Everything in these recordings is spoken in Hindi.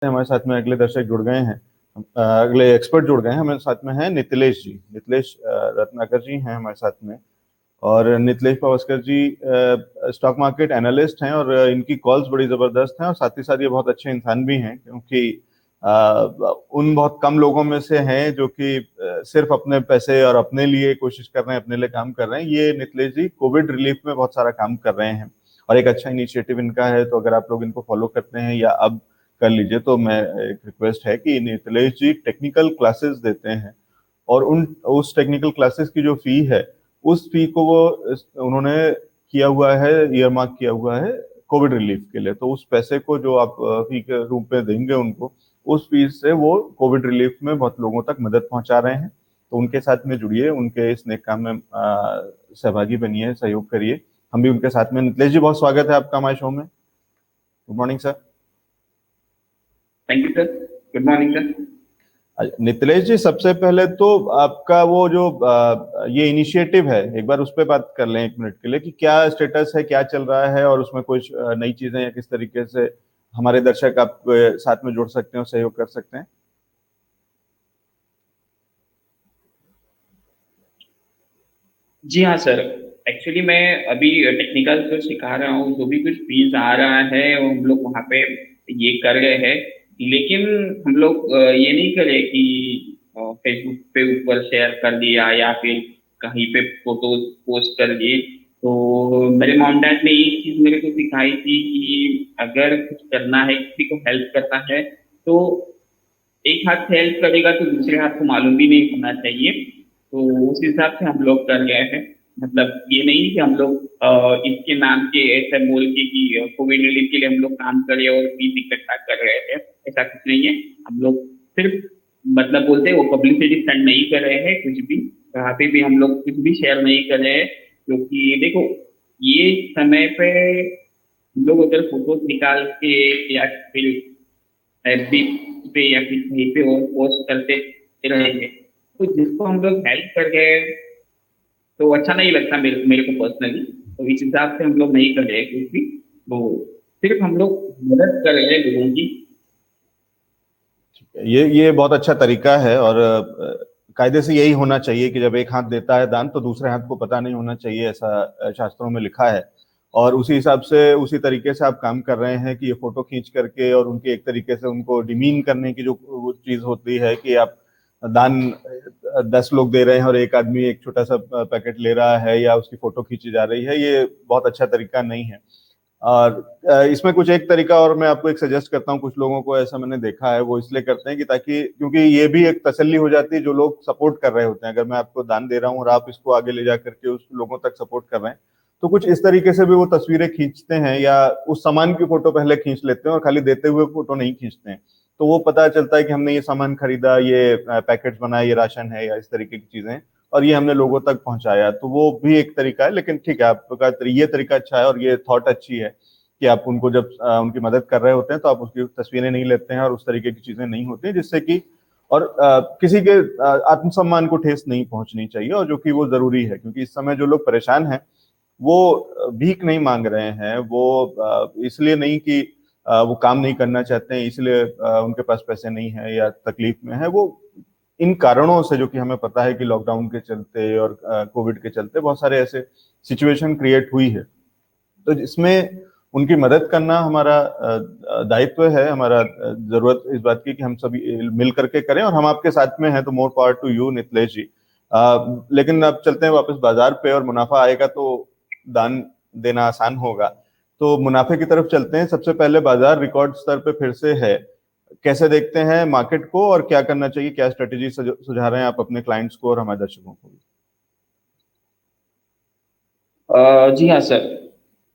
हमारे साथ में अगले दर्शक जुड़ गए हैं। अगले एक्सपर्ट जुड़ गए हैं। हमारे साथ में है नितिलेश जी। नितिलेश रत्नाकर जी हैं हमारे साथ में। और नितिलेश पावस्कर जी स्टॉक मार्केट एनालिस्ट हैं और इनकी कॉल्स बड़ी ज़बरदस्त हैं और साथ ही साथ ये बहुत अच्छे इंसान भी हैं, क्योंकि उन बहुत कम लोगों में से हैं जो कि सिर्फ अपने पैसे और अपने लिए कोशिश कर रहे हैं, अपने लिए काम कर रहे हैं। ये नितिलेश जी कोविड रिलीफ में बहुत सारा काम कर रहे हैं और एक अच्छा इनिशिएटिव इनका है। तो अगर आप लोग इनको फॉलो करते हैं या अब कर लीजिए, तो मैं एक रिक्वेस्ट है कि नितिलेश जी टेक्निकल क्लासेस देते हैं और उन उस टेक्निकल क्लासेस की जो फी है, उस फी को वो उन्होंने किया हुआ है, ईयर मार्क किया हुआ है कोविड रिलीफ के लिए। तो उस पैसे को जो आप फी के रूप में देंगे उनको, उस फीस से वो कोविड रिलीफ में बहुत लोगों तक मदद पहुंचा रहे हैं। तो उनके साथ में जुड़िए, उनके इस नेक काम में सहभागी बनिए, सहयोग करिए। हम भी उनके साथ में। नितिलेश जी, बहुत स्वागत है आपका हमारे शो में। Good morning sir. Thank you sir. Good morning sir. Nitilesh ji, सबसे पहले तो आपका वो जो ये इनिशिएटिव है, एक बार उस पर बात कर लें 1 मिनट के लिए कि क्या स्टेटस है, क्या चल रहा है और उसमें कुछ नई चीजें या किस तरीके से हमारे दर्शक आप साथ में जुड़ सकते हैं और सहयोग कर सकते हैं। जी हाँ सर। एक्चुअली मैं अभी टेक्निकल जो सिखा रहा हूँ, जो भी कुछ फीस आ रहा है वो हम लोग वहाँ पे ये कर रहे हैं। लेकिन हम लोग ये नहीं करे कि फेसबुक पे ऊपर शेयर कर दिया या फिर कहीं पे फोटो पोस्ट कर दिए। तो मेरे मॉम डैड ने एक चीज मेरे को सिखाई थी कि अगर कुछ करना है, किसी को हेल्प करना है, तो एक हाथ से हेल्प करेगा तो दूसरे हाथ को मालूम भी नहीं होना चाहिए। तो उस हिसाब से हम लोग कर गए हैं। मतलब ये नहीं कि हम लोग इसके नाम के ऐसे बोल के कि कोविड रिलीफ के लिए हम लोग काम करें और फीस इकट्ठा कर रहे हैं, ऐसा कुछ नहीं है। हम लोग सिर्फ मतलब बोलते हैं वो पब्लिसिटी स्टंट नहीं कर रहे हैं कुछ भी। कहाँ पे भी हम लोग कुछ भी शेयर नहीं कर रहे हैं, क्योंकि देखो ये समय पे हम लोग अगर फोटोज निकाल के या फिर एफबी पे या फिर कहीं पे और पोस्ट करते रहेंगे, तो जिसको हम लोग हेल्प कर गए तो अच्छा नहीं लगता मेरे मेरे को पर्सनली। तो इस हिसाब से हम लोग नहीं कर रहे कुछ भी। तो सिर्फ हम लोग मदद कर रहे हैं लोगों की। ये बहुत अच्छा तरीका है और कायदे से यही होना चाहिए कि जब एक हाथ देता है दान तो दूसरे हाथ को पता नहीं होना चाहिए, ऐसा शास्त्रों में लिखा है। और उसी हिसाब से, उसी तरीके से आप काम कर रहे हैं कि ये फोटो खींच करके और उनकी एक तरीके से उनको डिमीन करने की जो वो चीज होती है कि आप दान 10 लोग दे रहे हैं और एक आदमी एक छोटा सा पैकेट ले रहा है या उसकी फोटो खींची जा रही है, ये बहुत अच्छा तरीका नहीं है। और इसमें कुछ एक तरीका और मैं आपको एक सजेस्ट करता हूँ। कुछ लोगों को ऐसा मैंने देखा है, वो इसलिए करते हैं कि ताकि, क्योंकि ये भी एक तसल्ली हो जाती है जो लोग सपोर्ट कर रहे होते हैं। अगर मैं आपको दान दे रहा हूँ और आप इसको आगे ले जा करके उस लोगों तक सपोर्ट कर रहे हैं, तो कुछ इस तरीके से भी वो तस्वीरें खींचते हैं या उस सामान की फोटो पहले खींच लेते हैं और खाली देते हुए फोटो नहीं खींचते हैं। तो वो पता चलता है कि हमने ये सामान खरीदा, ये पैकेट्स बनाए, ये राशन है या इस तरीके की चीजें, और ये हमने लोगों तक पहुंचाया। तो वो भी एक तरीका है। लेकिन ठीक है, आपका ये तरीका अच्छा है और ये थॉट अच्छी है कि आप उनको जब उनकी मदद कर रहे होते हैं तो आप उसकी तस्वीरें नहीं लेते हैं और उस तरीके की चीजें नहीं होती, जिससे कि और किसी के आत्मसम्मान को ठेस नहीं पहुंचनी चाहिए, और जो कि वो जरूरी है। क्योंकि इस समय जो लोग परेशान हैं वो भीख नहीं मांग रहे हैं, वो इसलिए नहीं कि वो काम नहीं करना चाहते हैं, इसलिए उनके पास पैसे नहीं है या तकलीफ में है। वो इन कारणों से, जो कि हमें पता है कि लॉकडाउन के चलते और कोविड के चलते बहुत सारे ऐसे सिचुएशन क्रिएट हुई है, तो इसमें उनकी मदद करना हमारा दायित्व है। हमारा जरूरत इस बात की कि हम सभी मिल करके करें, और हम आपके साथ में हैं, तो more power to you Nitilesh ji. लेकिन अब चलते हैं वापस बाजार पे, और मुनाफा आएगा तो दान देना आसान होगा। तो मुनाफे की तरफ चलते हैं। सबसे पहले बाजार रिकॉर्ड स्तर पे फिर से है। कैसे देखते हैं मार्केट को और क्या करना चाहिए, क्या स्ट्रेटेजी सुझा रहे हैं आप अपने क्लाइंट्स को और हमारे दर्शकों को भी। जी हाँ सर।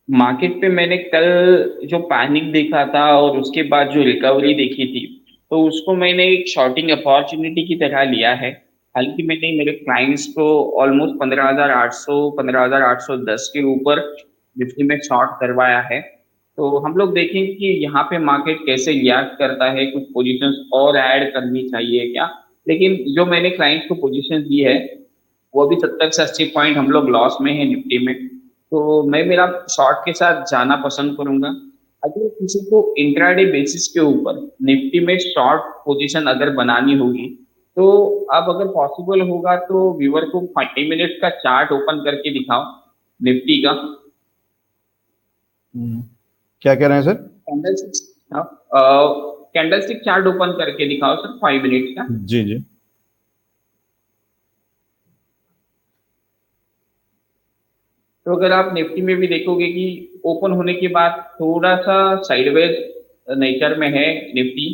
मार्केट पे मैंने कल जो पैनिक देखा था और उसके बाद जो रिकवरी देखी थी, तो उसको मैंने एक शॉर्टिंग अपॉर्चुनिटी की तरह लिया है। हालांकि मैंने मेरे क्लाइंट्स को ऑलमोस्ट 15,800 15,810 के ऊपर बिजली में शॉर्ट करवाया है। तो हम लोग देखेंगे कि यहाँ पे मार्केट कैसे रिएक्ट करता है, कुछ पोजीशंस और ऐड करनी चाहिए क्या। लेकिन जो मैंने क्लाइंट्स को पोजीशन दी है, वो भी 70 से 80 पॉइंट हम लोग लॉस में है निफ्टी में। तो मैं मेरा शॉर्ट के साथ जाना पसंद करूंगा। अगर किसी को इंट्राडे बेसिस के ऊपर निफ्टी में शॉर्ट पोजीशन अगर बनानी होगी, तो अब अगर पॉसिबल होगा तो व्यूअर को 5 मिनट का चार्ट ओपन करके दिखाओ निफ्टी का। क्या कह रहे हैं sir? Candle candle stick chart open करके दिखाओ सर 5 मिनट का। जी जी। तो अगर आप निफ्टी में भी देखोगे कि ओपन होने के बाद थोड़ा सा साइडवेज नेचर में है निफ्टी,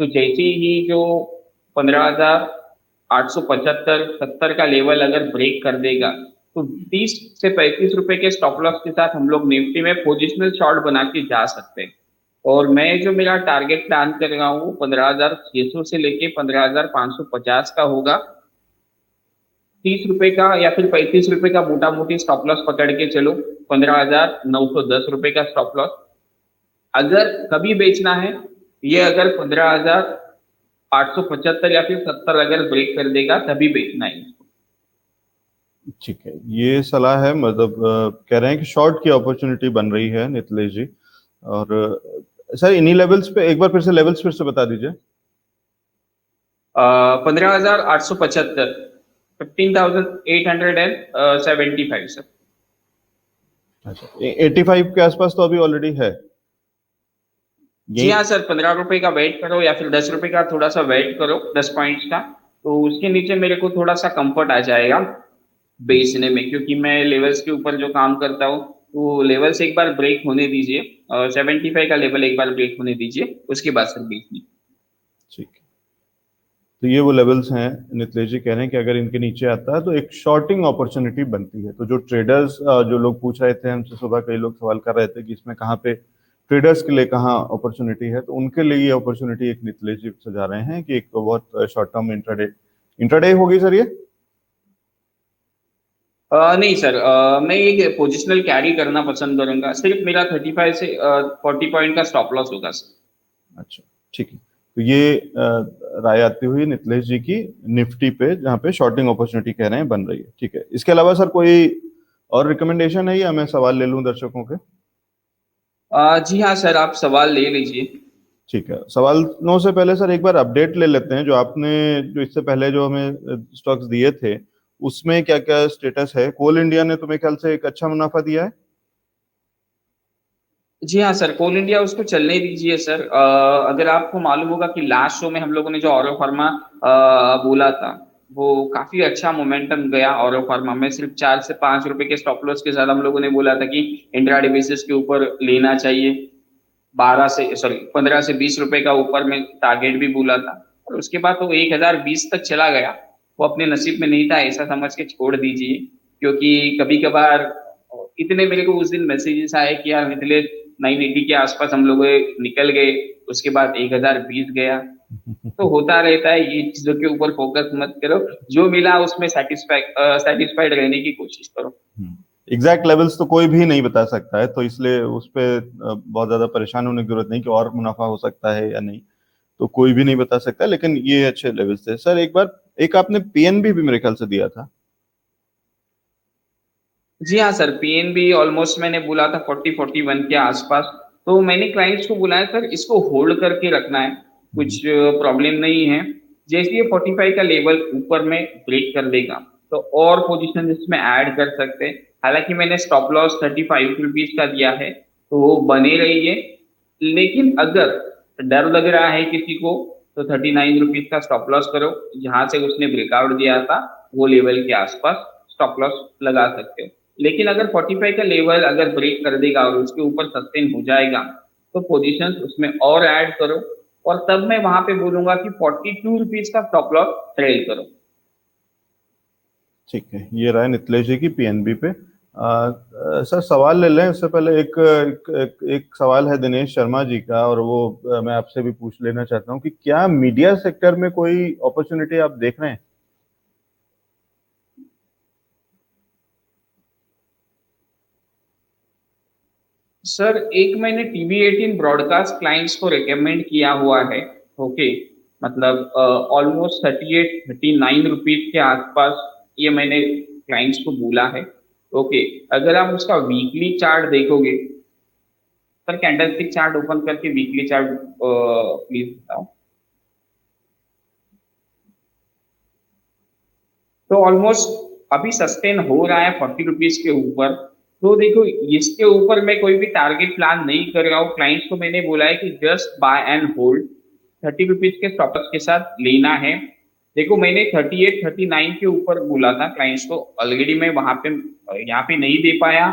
तो जैसे ही जो 15,875 70 का लेवल अगर ब्रेक कर देगा, तो 30 से 35 रुपए के स्टॉप लॉस के साथ हम लोग निफ्टी में पोजिशनल शॉर्ट बना के जा सकते हैं। और मैं जो मेरा टारगेट प्लान कर रहा हूँ 15,600 से लेके 15,550 का होगा। 30 रुपए का या फिर 35 रुपए का मोटा मोटी स्टॉप लॉस पकड़ के चलो, 15,910 रुपए का स्टॉप लॉस। अगर कभी बेचना है, ये अगर 15,875 या फिर 70 अगर ब्रेक कर देगा तभी बेचना है इसको। ठीक है, ये सलाह है, मतलब कह रहे हैं कि शॉर्ट की अपॉर्चुनिटी बन रही है नितलेश जी। और सर इन्हीं लेवल्स पे एक बार फिर से लेवल्स फिर से बता दीजिए। 15,875, 15,875 सर। अच्छा, 85 के आसपास तो अभी ऑलरेडी है जी यही। हाँ सर, 15 रुपए का वेट करो या फिर 10 रुपए का थोड़ा सा वेट करो, 10 पॉइंट्स का। तो उसके नीचे मेरे को थोड़ा सा कंफर्ट आ जाएगा बेचने में, क्योंकि मैं लेवल्स के ऊपर जो काम करता हूँ, तो लेवल्स एक बार ब्रेक होने दीजिए, और 75 का लेवल एक बार ब्रेक होने दीजिए, उसके बाद सर बेचनी। ठीक है, तो ये वो लेवल्स हैं, नितलेश जी कह रहे हैं कि अगर इनके नीचे आता है तो एक शॉर्टिंग अपॉर्चुनिटी बनती है। तो जो ट्रेडर्स, जो लोग पूछ रहे थे हमसे, सुबह कई लोग सवाल कर रहे थे कि इसमें कहाँ पे ट्रेडर्स के लिए कहाँ अपॉर्चुनिटी है, तो उनके लिए ये अपॉर्चुनिटी एक नितलेश जी सुझा रहे हैं कि एक बहुत शॉर्ट टर्म इंट्राडे इंट्राडे होगी सर ये। नहीं सर, मैं ये पोजिशनल कैरी करना पसंद करूंगा। सिर्फ मेरा 35 से 40 पॉइंट का स्टॉप लॉस होगा सर। अच्छा, ठीक है, तो ये राय आती हुई नितलेश जी की निफ्टी पे, जहाँ पे शॉर्टिंग अपॉर्चुनिटी कह रहे हैं बन रही है। ठीक है, इसके अलावा सर कोई और रिकमेंडेशन है या मैं सवाल ले लूं दर्शकों के? जी हाँ सर, आप सवाल ले लीजिए। ठीक है, सवालों से पहले सर एक बार अपडेट ले लेते हैं, जो आपने जो इससे पहले जो हमें स्टॉक्स दिए थे उसमें क्या क्या स्टेटस है। कोल इंडिया ने तो मेरे ख्याल से एक अच्छा मुनाफा दिया है। जी हाँ सर, कोल इंडिया उसको चलने दीजिए सर। अगर आपको मालूम होगा कि लास्ट शो में हम लोगों ने जो ऑरो फार्मा बोला था, वो काफी अच्छा मोमेंटम गया ऑरो फार्मा में। सिर्फ 4 से 5 रुपए के स्टॉप लॉस के साथ हम लोगों ने बोला था कि इंट्राडे बेसिस के ऊपर लेना चाहिए। 15 से 20 रुपए का ऊपर में टारगेट भी बोला था, और उसके बाद तो 1,020 तक चला गया। वो अपने नसीब में नहीं था ऐसा समझ के छोड़ दीजिए। क्योंकि कभी कभार इतने मेरे को उस दिन मैसेजेस आए कि यार मिथिलेश, 980 के आसपास हम लोग निकल गए, उसके बाद 1,020 गया। तो होता रहता है, ये चीजों के ऊपर फोकस मत करो, जो मिला उसमें सेटिस्फाइड रहने की कोशिश करो। एग्जैक्ट लेवल्स तो कोई भी नहीं बता सकता है, तो इसलिए उस पे बहुत ज्यादा परेशान होने की जरूरत नहीं कि और मुनाफा हो सकता है या नहीं। तो कोई भी नहीं बता सकता, लेकिन ये अच्छे लेवल्स थे सर। एक बार एक आपने पीएनबी भी मेरे ख्याल से दिया था। जी हाँ सर, पीएनबी ऑलमोस्ट मैंने बोला था 40-41 के आसपास। तो मैंने क्लाइंट्स को बुलाया सर, इसको होल्ड करके रखना है, कुछ प्रॉब्लम नहीं है। जैसे ये 45 का लेवल ऊपर में ब्रेक कर देगा, तो और पोजीशन इसमें ऐड कर सकते हैं। हालांकि मैंने स्टॉप लॉस 35 रुपीज का दिया है, तो वो बने रही है। लेकिन अगर डर लग रहा है किसी को, तो 39 रुपीज का स्टॉप लॉस करो। जहां से उसने ब्रेकआउट दिया था वो लेवल के आसपास स्टॉप लॉस लगा सकते हो। लेकिन अगर 45 का लेवल अगर ब्रेक कर देगा और उसके ऊपर सस्टेन हो जाएगा, तो पोजीशंस उसमें और ऐड करो। और तब मैं वहां पे बोलूंगा कि 42 रुपीज का स्टॉप लॉस ट्रेल करो। ठीक है, ये रहा नितलेश जी की पीएनबी पे। सर सवाल ले लें उससे पहले एक सवाल है दिनेश शर्मा जी का, और वो मैं आपसे भी पूछ लेना चाहता हूँ कि क्या मीडिया सेक्टर में कोई अपॉर्चुनिटी आप देख रहे हैं? सर एक मैंने टीवी 18 ब्रॉडकास्ट क्लाइंट्स को रिकमेंड किया हुआ है। ओके, मतलब ऑलमोस्ट 38-39 रुपीज के आसपास ये मैंने क्लाइंट्स को बोला है। ओके, अगर आप उसका वीकली चार्ट देखोगे, सर कैंडलस्टिक चार्ट ओपन करके वीकली चार्ट प्लीज बताओ। तो ऑलमोस्ट अभी सस्टेन हो रहा है 40 रुपीज के ऊपर। तो देखो, इसके ऊपर मैं कोई भी टारगेट प्लान नहीं कर रहा हूँ। क्लाइंट्स को मैंने बोला है कि just by and hold, 30 rupees के स्टॉप के साथ लेना है। देखो, मैंने 38 39 के ऊपर बोला था क्लाइंट्स को, ऑलरेडी मैं वहां पे यहाँ पे नहीं दे पाया।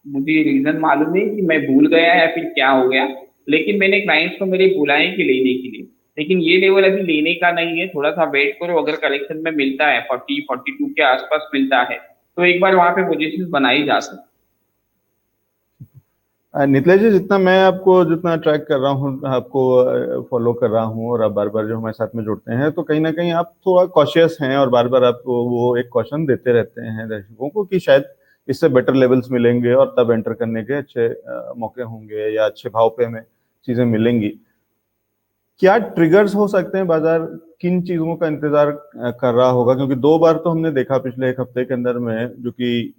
मुझे रीजन मालूम नहीं कि मैं भूल गया या फिर क्या हो गया, लेकिन मैंने क्लाइंट्स को मेरे बुलाए कि लेने के लिए। लेकिन ये लेवल अभी लेने का नहीं है, थोड़ा सा वेट करो। अगर कलेक्शन में मिलता है 40 42 के आसपास मिलता है, तो एक बार वहां पे पोजीशन बनाई जा सकती। निखिलेश जी, जितना मैं आपको जितना ट्रैक कर रहा हूँ, आपको फॉलो कर रहा हूँ, और आप बार बार जो हमारे साथ में जुड़ते हैं, तो कहीं ना कहीं आप थोड़ा कॉशियस हैं और बार बार आप वो एक क्वेश्चन देते रहते हैं दर्शकों को कि शायद इससे बेटर लेवल्स मिलेंगे और तब एंटर करने के अच्छे मौके होंगे या अच्छे भाव पे हमें चीजें मिलेंगी। क्या ट्रिगर्स हो सकते हैं? बाजार किन चीजों का इंतजार कर रहा होगा? क्योंकि दो बार तो हमने देखा पिछले एक हफ्ते के अंदर में, जो कि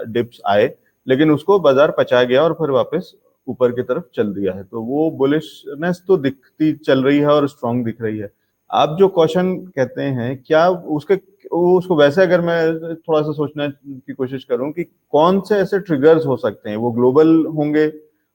डिप्स आए, लेकिन उसको बाजार पचा गया और फिर वापस ऊपर की तरफ चल दिया है। तो वो बुलिशनेस तो दिखती चल रही है और स्ट्रांग दिख रही है। आप जो क्वेश्चन कहते हैं, क्या उसके उसको वैसे अगर मैं थोड़ा सा सोचने की कोशिश करूं कि कौन से ऐसे ट्रिगर्स हो सकते हैं, वो ग्लोबल होंगे,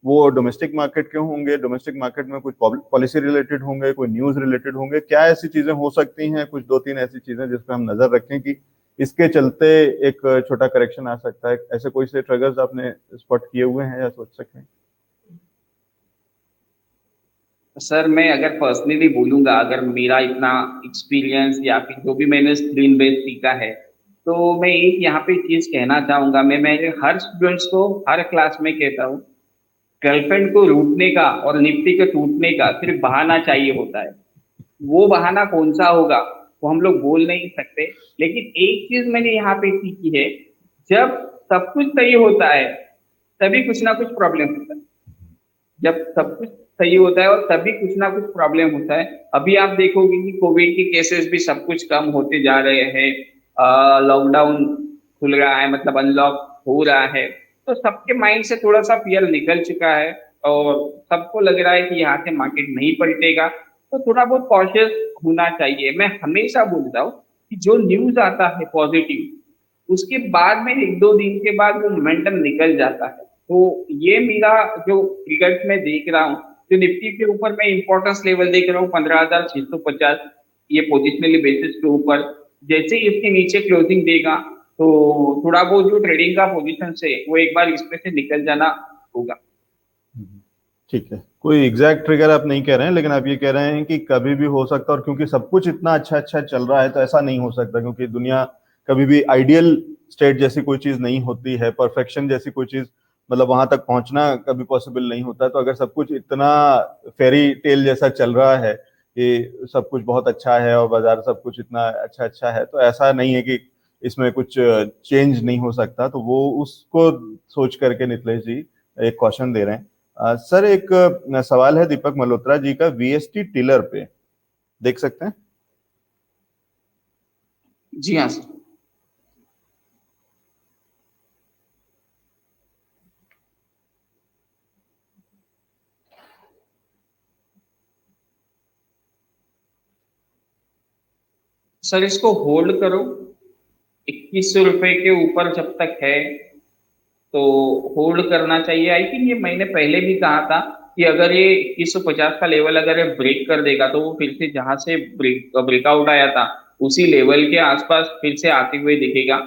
वो डोमेस्टिक मार्केट के होंगे, डोमेस्टिक मार्केट में कुछ पॉलिसी रिलेटेड होंगे, कोई न्यूज रिलेटेड होंगे, क्या ऐसी चीजें हो सकती हैं? कुछ दो तीन ऐसी चीजें जिस पे हम नजर रखें कि इसके चलते एक छोटा करेक्शन आ सकता है। ऐसे कोई से ट्रिगर्स आपने स्पॉट किए हुए हैं या सोच सकते हैं? सर मैं अगर पर्सनली बोलूंगा, अगर मेरा इतना एक्सपीरियंस या फिर जो भी मैंने स्क्रीन बेस्ड सीखा है, तो मैं एक यहाँ पे चीज कहना चाहूंगा। मैं मेरे हर स्टूडेंट्स को हर क्लास में कहता हूँ, गर्लफ्रेंड को रूठने का और निफ्टी के टूटने का सिर्फ बहाना चाहिए होता है। वो बहाना कौन सा होगा वो हम लोग बोल नहीं सकते। लेकिन एक चीज मैंने यहाँ पे सीखी है, जब सब कुछ सही होता है तभी कुछ ना कुछ प्रॉब्लम होता है। जब सब कुछ सही होता है और तभी कुछ ना कुछ प्रॉब्लम होता है। अभी आप देखोगे कि कोविड के केसेस भी सब कुछ कम होते जा रहे हैं, लॉकडाउन खुल रहा है, मतलब अनलॉक हो रहा है। तो सबके माइंड से थोड़ा सा फियर निकल चुका है और सबको लग रहा है कि यहाँ से मार्केट नहीं पलटेगा। तो थोड़ा बहुत कॉशियस होना चाहिए। मैं हमेशा बोलता हूँ कि जो न्यूज आता है पॉजिटिव, उसके बाद में एक दो दिन के बाद वो मोमेंटम निकल जाता है। तो ये मेरा जो फिगर्स मैं देख रहा हूँ, जो निफ्टी के ऊपर मैं इंपॉर्टेंस लेवल देख रहा हूँ 15,650, ये पोजिशनली बेसिस के ऊपर। जैसे ही इसके नीचे क्लोजिंग देगा, तो थोड़ा बहुत जो ट्रेडिंग का पोजीशन है वो एक बार इसमें से निकल जाना होगा। ठीक है, कोई एग्जैक्ट ट्रिगर आप नहीं कह रहे हैं, लेकिन आप ये कह रहे हैं कि कभी भी हो सकता है। और क्योंकि सब कुछ इतना अच्छा अच्छा चल रहा है, तो ऐसा नहीं हो सकता, क्योंकि दुनिया कभी भी आइडियल स्टेट जैसी कोई चीज नहीं होती है, परफेक्शन जैसी कोई चीज, मतलब वहां तक पहुंचना कभी पॉसिबल नहीं होता। तो अगर सब कुछ इतना फेरी टेल जैसा चल रहा है कि सब कुछ बहुत अच्छा है और बाजार सब कुछ इतना अच्छा अच्छा है, तो ऐसा नहीं है कि इसमें कुछ चेंज नहीं हो सकता। तो वो उसको सोच करके निखिलेश जी एक क्वेश्चन दे रहे हैं। सर, एक सवाल है दीपक मल्होत्रा जी का वीएसटी टिलर पे, देख सकते हैं? जी हाँ सर। सर इसको होल्ड करो, 2100 रुपए के ऊपर जब तक है तो होल्ड करना चाहिए। आई थिंक ये मैंने पहले भी कहा था कि अगर ये 2150 का लेवल अगर ये ब्रेक कर देगा, तो वो फिर से जहां से ब्रेकआउट आया था उसी लेवल के आसपास फिर से आते हुए दिखेगा।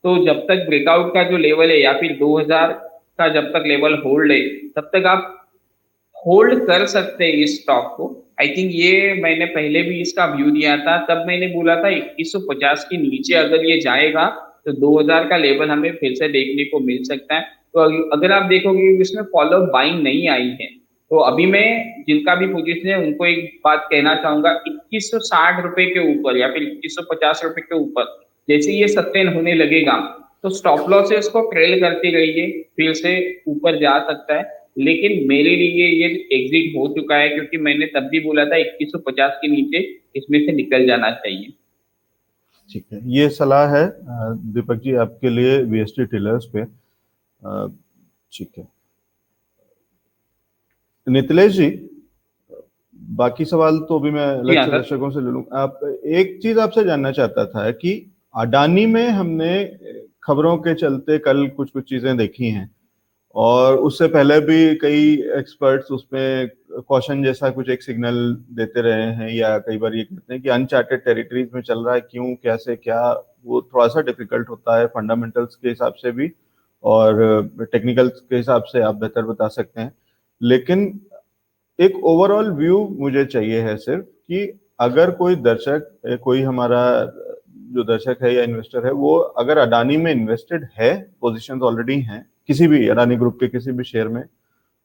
तो जब तक ब्रेकआउट का जो लेवल है या फिर 2000 का जब तक लेवल होल्ड है, तब तक आप होल्ड कर सकते हैं इस स्टॉक को। आई थिंक ये मैंने पहले भी इसका व्यू दिया था, तब मैंने बोला था 2150 के नीचे अगर ये जाएगा तो 2000 का लेवल हमें फिर से देखने को मिल सकता है। तो अगर आप देखोगे इसमें फॉलो बाइंग नहीं आई है, तो अभी मैं जिनका भी पोजीशन है उनको एक बात कहना चाहूंगा, 2160 रुपए के ऊपर या फिर 2150 रुपए के ऊपर जैसे ये सस्टेन होने लगेगा, तो स्टॉप लॉसेस को ट्रेल करते रहिए, फिर से ऊपर जा सकता है। लेकिन मेरे लिए ये एग्जिट हो चुका है, क्योंकि मैंने तब भी बोला था 2150 के नीचे इसमें से निकल जाना चाहिए। ठीक है, ये सलाह है दीपक जी आपके लिए वीएसटी टिलर्स पे। ठीक है। नितिलेश जी, बाकी सवाल तो अभी मैं जी अलग हाँ से सर। दर्शकों से ले लूँ। आप, एक चीज आपसे जानना चाहता था कि अडानी में हमने खबरों के चलते कल कुछ कुछ चीजें देखी हैं, और उससे पहले भी कई एक्सपर्ट्स उसमें कॉशन जैसा कुछ एक सिग्नल देते रहे हैं, या कई बार ये कहते हैं कि अनचार्टेड टेरिटरीज में चल रहा है, क्यों, कैसे, क्या। वो थोड़ा सा डिफिकल्ट होता है फंडामेंटल्स के हिसाब से भी, और टेक्निकल्स के हिसाब से आप बेहतर बता सकते हैं। लेकिन एक ओवरऑल व्यू मुझे चाहिए है सिर्फ, कि अगर कोई दर्शक, कोई हमारा जो दर्शक है या इन्वेस्टर है, वो अगर अडानी में इन्वेस्टेड है, पोजीशंस ऑलरेडी हैं किसी भी अडानी ग्रुप के किसी भी शेयर में,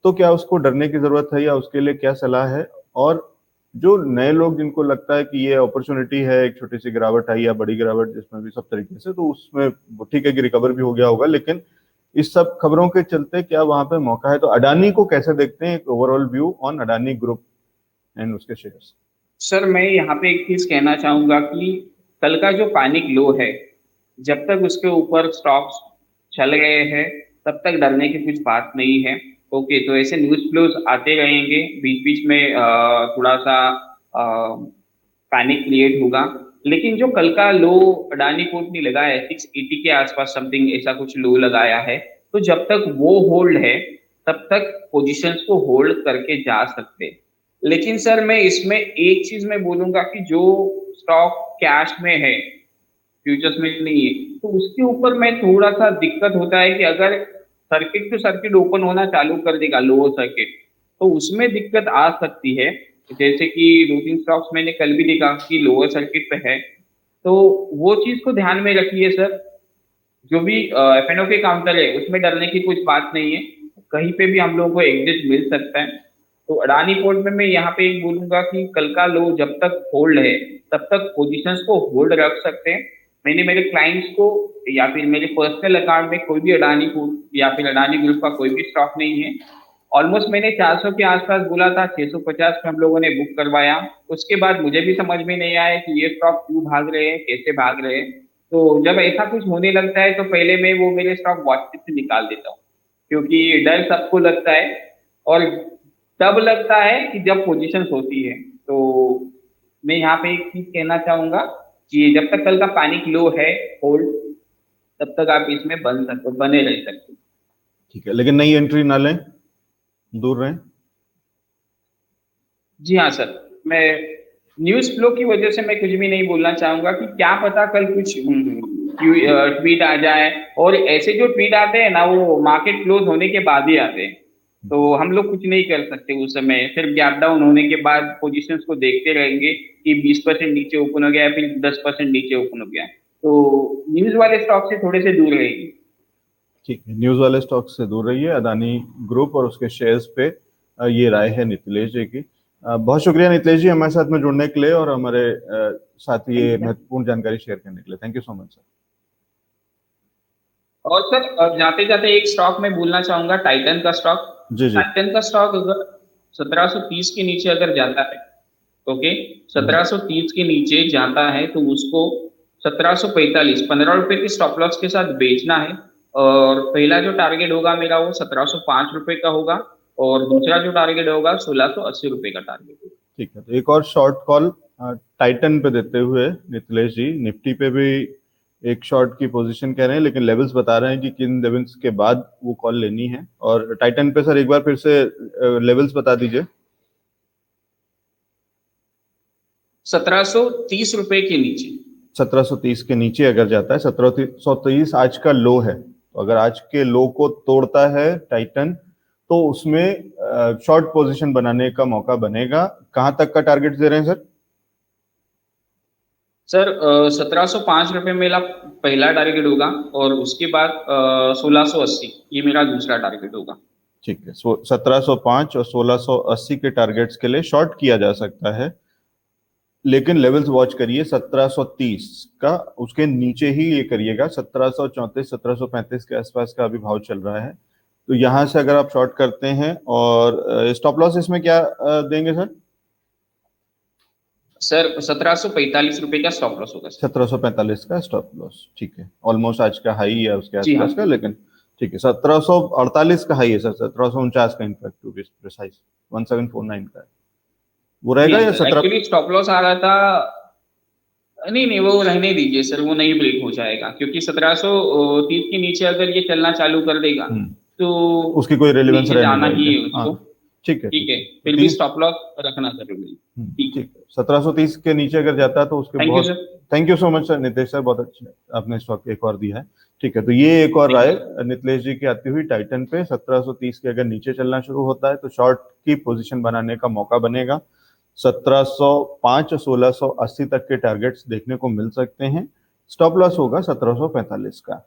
तो क्या उसको डरने की जरूरत है, या उसके लिए क्या सलाह है। और जो नए लोग जिनको लगता है कि ये अपॉर्चुनिटी है, एक छोटी सी गिरावट आई या बड़ी गिरावट जिसमें भी सब तरीके से, तो उसमें ठीक है कि रिकवर भी हो गया होगा, लेकिन इस सब खबरों के चलते क्या वहां पे मौका है। तो अडानी को कैसे देखते हैं, एक overall view on Adani group and उसके शेयर्स। सर मैं यहाँ पे एक चीज कहना चाहूंगा कि कल का जो पैनिक लो है, जब तक उसके ऊपर स्टॉक्स चल गए हैं तब तक डरने की कुछ बात नहीं है। ओके, तो ऐसे न्यूज़ फ्लोज आते रहेंगे, बीच बीच में थोड़ा सा पैनिक क्रिएट होगा। लेकिन जो कल का लो अडानी पोर्ट ने लगाया है 680 के आसपास, समथिंग ऐसा कुछ लो लगाया है, तो जब तक वो होल्ड है तब तक पोजीशंस को होल्ड करके जा सकते हैं। लेकिन सर मैं इसमें एक चीज मैं बोलूंगा कि जो स्टॉक कैश में है, फ्यूचर्स में नहीं है, तो उसके ऊपर मैं थोड़ा सा दिक्कत होता है कि अगर सर्किट टू सर्किट ओपन होना चालू कर देगा, लोअर सर्किट, तो उसमें दिक्कत आ सकती है। जैसे कि दो तीन स्टॉक्स मैंने कल भी देखा कि लोअर सर्किट पे है, तो वो चीज को ध्यान में रखिए सर। जो भी एफ के काउंटर है उसमें डरने की कुछ बात नहीं है, कहीं पे भी हम लोगों को एग्जिट मिल सकता है। तो अडानी पोर्ट में मैं यहाँ पे एक बोलूंगा कि कल का लो जब तक होल्ड है तब तक पोजीशंस को होल्ड रख सकते हैं। मैंने मेरे क्लाइंट्स को, या फिर मेरे पर्सनल अकाउंट में कोई भी अडानी पोर्ट या फिर अडानी ग्रुप का कोई भी स्टॉक नहीं है। ऑलमोस्ट मैंने 400 के आसपास बोला था, 650 पे हम लोगों ने बुक करवाया। उसके बाद मुझे भी समझ में नहीं आया कि ये स्टॉक क्यों भाग रहे हैं, कैसे भाग रहे हैं। तो जब ऐसा कुछ होने लगता है तो पहले मैं वो मेरे स्टॉक वॉचलिस्ट से निकाल देता हूँ, क्योंकि डर सबको लगता है, और तब लगता है कि जब पोजीशंस होती है। तो मैं यहाँ पे एक चीज कहना चाहूंगा कि जब तक कल का पैनिक लो है होल्ड, तब तक आप इसमें बने रह सकते हैं। ठीक है, लेकिन नई एंट्री ना लें, दूर रहें। जी हाँ सर। मैं न्यूज़ फ्लो की वजह से मैं कुछ भी नहीं बोलना चाहूंगा कि क्या पता कल कुछ ट्वीट आ जाए, और ऐसे जो ट्वीट आते हैं ना वो मार्केट क्लोज होने के बाद ही आते हैं। तो हम लोग कुछ नहीं कर सकते उस समय, सिर्फ गैप डाउन होने के बाद पोजीशंस को देखते रहेंगे कि 20% नीचे ओपन हो गया है, फिर 10% नीचे ओपन हो गया है। तो न्यूज़ वाले स्टॉक से थोड़े से दूर रहेगी। ठीक है, न्यूज वाले स्टॉक से दूर रहिए, अदानी ग्रुप और उसके शेयर्स पे ये राय है नितिलेश जी की। बहुत शुक्रिया नितिलेश जी हमारे साथ में जुड़ने के लिए, और हमारे साथ ये महत्वपूर्ण जानकारी शेयर करने के लिए। Thank you so much sir. और सर जाते जाते एक स्टॉक मैं बोलना चाहूंगा, टाइटन का स्टॉक। जी जी। टाइटन का स्टॉक अगर 1730 के नीचे अगर जाता है, ओके, 1730 के नीचे जाता है तो उसको 1745, 15 रुपए के स्टॉप लॉस के साथ बेचना है। और पहला जो टारगेट होगा मेरा वो 1705 रुपए का होगा, और दूसरा जो टारगेट होगा 1680 रुपए का टारगेट होगा। ठीक है, तो एक और शॉर्ट कॉल टाइटन पे देते हुए नितिलेश जी, निफ्टी पे भी एक शॉर्ट की पोजीशन कह रहे हैं, लेकिन लेवल्स बता रहे हैं कि किन लेवल्स के बाद वो कॉल लेनी है। और टाइटन पे सर एक बार फिर से लेवल्स बता दीजिए। 1730 रुपए के नीचे। 1730 के नीचे अगर जाता है, 1730 आज का लो है, तो अगर आज के लो को तोड़ता है टाइटन, तो उसमें शॉर्ट पोजीशन बनाने का मौका बनेगा। कहां तक का टारगेट दे रहे हैं सर? सर 1705 रुपए मेरा पहला टारगेट होगा, और उसके बाद 1680 ये मेरा दूसरा टारगेट होगा। ठीक है, 1705 और 1680 के टारगेट्स के लिए शॉर्ट किया जा सकता है, लेकिन लेवल्स वॉच करिए 1730 का, उसके नीचे ही ये करिएगा। 1734 1735 के आसपास का अभी भाव चल रहा है, तो यहां से अगर आप शॉर्ट करते हैं, और स्टॉप लॉस इसमें क्या देंगे सर? सर 1745 रुपए का स्टॉप लॉस होगा सर। 1745 का स्टॉप लॉस, ठीक है, ऑलमोस्ट आज का हाई या उसके जी हाँ। आसपास का, लेकिन ठीक है, 1748 का हाई है सर, 1749 का इनफैक्ट टू बी प्रिसाइज, 1749 का है, वो रहेगा जी या सर, 17? एक्चुअली स्टॉप लॉस आ रहा था। नहीं नहीं, वो रहने दीजिए सर, वो नहीं ब्रेक हो जाएगा, क्योंकि 1730 के नीचे अगर ये चलना चालू कर देगा तो उसकी कोई रेलिवेंस नीचे रह नहीं जाना ही जाएगी। है हाँ, उसको। ठीक है, ठीक ठीक है, है, तो फिर भी 30। स्टॉप लॉस रखना जरूरी। ठीक है। ठीक है, 1730 के नीचे अगर जाता है तो उसके थैंक यू बहुत। Sir. Thank you so much sir, Nitesh sir, बहुत अच्छे आपने स्टॉक एक और दिया है। ठीक है, तो ये एक और थैंक राय यू। नितलेश जी की आती हुई टाइटन पे 1730 के अगर नीचे चलना शुरू होता है तो शॉर्ट की पोजीशन बनाने का मौका बनेगा। 1705 1680 तक के टारगेट्स देखने को मिल सकते हैं। स्टॉप लॉस होगा 1745 का।